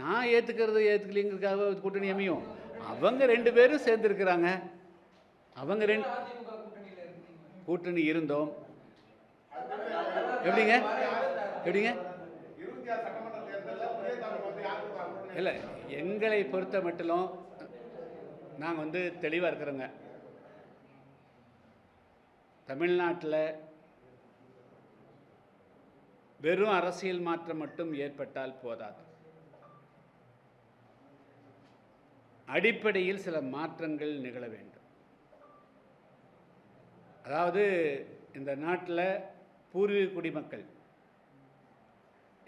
நான் ஏற்றுக்கலைங்கிறதுக்காக கூட்டணி அமையும். அவங்க 2 பேரும் சேர்ந்துருக்கிறாங்க. அவங்க 2 கூட்டணி இருந்தோம். எப்படிங்க எப்படிங்க இல்லை, எங்களை பொறுத்த மட்டிலும் நாங்கள் தெளிவாக இருக்கிறோங்க. தமிழ்நாட்டில் வெறும் அரசியல் மாற்றம் மட்டும் ஏற்பட்டால் போதாது. அடிப்படையில் சில மாற்றங்கள் நிகழ வேண்டும். அதாவது இந்த நாட்டில் பூர்வீக குடிமக்கள்,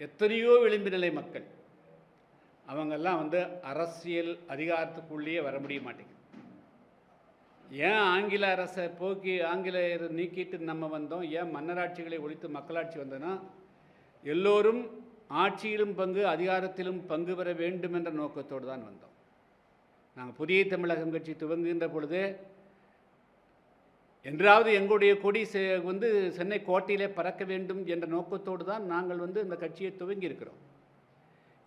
எத்தனையோ விளிம்பு நிலை மக்கள், அவங்கெல்லாம் அரசியல் அதிகாரத்துக்குள்ளேயே வர முடிய மாட்டேங்குது. ஏன் ஆங்கில அரசை போக்கி ஆங்கிலேயர் நீக்கிட்டு நம்ம வந்தோம்? ஏன் மன்னராட்சிகளை ஒழித்து மக்களாட்சி வந்தோன்னா, எல்லோரும் ஆட்சியிலும் பங்கு அதிகாரத்திலும் பங்கு பெற வேண்டும் என்ற நோக்கத்தோடு தான் வந்தோம். நாங்கள் புதிய தமிழகம் கட்சி துவங்குகின்ற பொழுது என்றாவது எங்களுடைய கொடி சென்னை கோட்டையிலே பறக்க வேண்டும் என்ற நோக்கத்தோடு தான் நாங்கள் இந்த கட்சியை துவங்கி இருக்கிறோம்.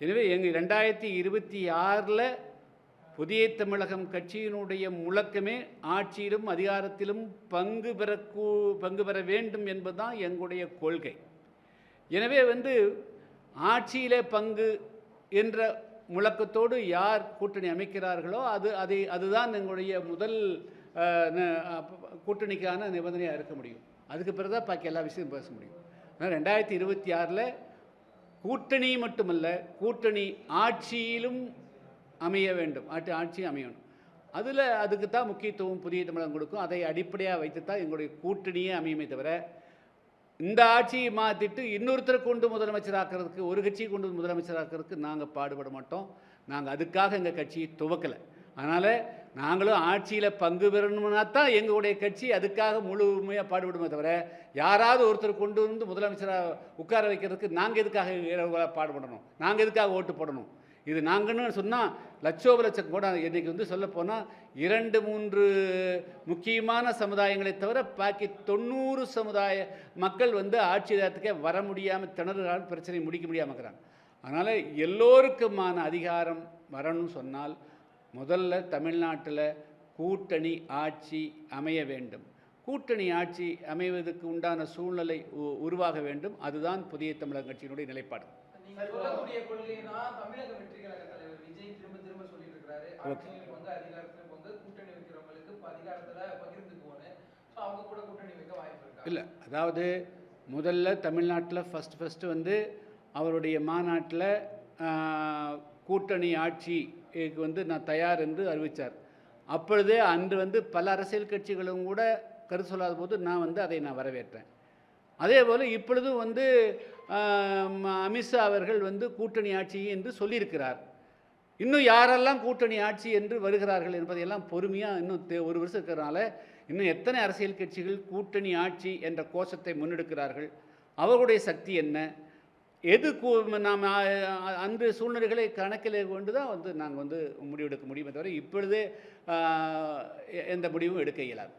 எனவே எங்கள் 2026 புதிய தமிழகம் கட்சியினுடைய முழக்கமே ஆட்சியிலும் அதிகாரத்திலும் பங்கு பெற வேண்டும் என்பதுதான் எங்களுடைய கொள்கை. எனவே ஆட்சியிலே பங்கு என்ற முழக்கத்தோடு யார் கூட்டணி அமைக்கிறார்களோ அதுதான் எங்களுடைய முதல் கூட்டணிக்கான நிபந்தனையாக இருக்க முடியும். அதுக்கு பிறகு தான் பாக்கி எல்லா விஷயமும் பேச முடியும். ஆனால் 2026 கூட்டணி மட்டுமல்ல, கூட்டணி ஆட்சியிலும் அமைய வேண்டும். ஆட்சியும் அமையணும். அதுக்கு தான் முக்கியத்துவம் புதிய தமிழகம் கொடுக்கும். அதை அடிப்படையாக வைத்து தான் எங்களுடைய கூட்டணியே அமையுமே தவிர, இந்த ஆட்சியை மாற்றிட்டு இன்னொருத்தரை கொண்டு முதலமைச்சராக்கிறதுக்கு, ஒரு கட்சியை கொண்டு முதலமைச்சராக்கிறதுக்கு நாங்கள் பாடுபட மாட்டோம். நாங்கள் அதுக்காக எங்கள் கட்சியை துவக்கலை. அதனால் நாங்களும் ஆட்சியில் பங்கு பெறணும்னா தான் எங்களுடைய கட்சி அதுக்காக முழுமையாக பாடுபடுமே தவிர, யாராவது ஒருத்தர் கொண்டு முதலமைச்சராக உட்கார வைக்கிறதுக்கு நாங்கள் எதுக்காக பாடுபடணும்? நாங்கள் எதுக்காக ஓட்டு போடணும்? இது நாங்கன்னு சொன்னால் லட்சோப லட்சம் கூட இன்றைக்கி சொல்லப்போனால் 2-3 முக்கியமான சமுதாயங்களை தவிர பாக்கி 90 சமுதாய மக்கள் ஆட்சி அதிகாரத்துக்கே வர முடியாமல் திணறுகிறார்கள், பிரச்சனை முடிக்க முடியாமல் இருக்கிறாங்க. அதனால் எல்லோருக்குமான அதிகாரம் வரணும்னு சொன்னால் முதல்ல தமிழ்நாட்டில் கூட்டணி ஆட்சி அமைய வேண்டும். கூட்டணி ஆட்சி அமைவதற்கு உண்டான சூழ்நிலை உருவாக வேண்டும். அதுதான் புதிய தமிழக கட்சியினுடைய நிலைப்பாடு. இல்லை, அதாவது முதல்ல தமிழ்நாட்டில் ஃபஸ்ட்டு அவருடைய மாநாட்டில் கூட்டணி ஆட்சிக்கு நான் தயார் என்று அறிவித்தார். அப்பொழுதே அன்று பல அரசியல் கட்சிகளும் கூட கருத்து சொல்லாத போது நான் அதை வரவேற்றேன். அதே போல் இப்பொழுதும் அமித்ஷா அவர்கள் கூட்டணி ஆட்சி என்று சொல்லியிருக்கிறார். இன்னும் யாரெல்லாம் கூட்டணி ஆட்சி என்று வருகிறார்கள் என்பதையெல்லாம் பொறுமையாக இன்னும் 1 வருஷம் இருக்கிறனால இன்னும் எத்தனை அரசியல் கட்சிகள் கூட்டணி ஆட்சி என்ற கோஷத்தை முன்னெடுக்கிறார்கள், அவர்களுடைய சக்தி என்ன, எது நாம் அந்த சூழ்நிலைகளை கணக்கில் கொண்டு தான் நாங்கள் முடிவெடுக்க முடியுமே தவிர இப்பொழுதே எந்த முடிவும் எடுக்க இயலாது.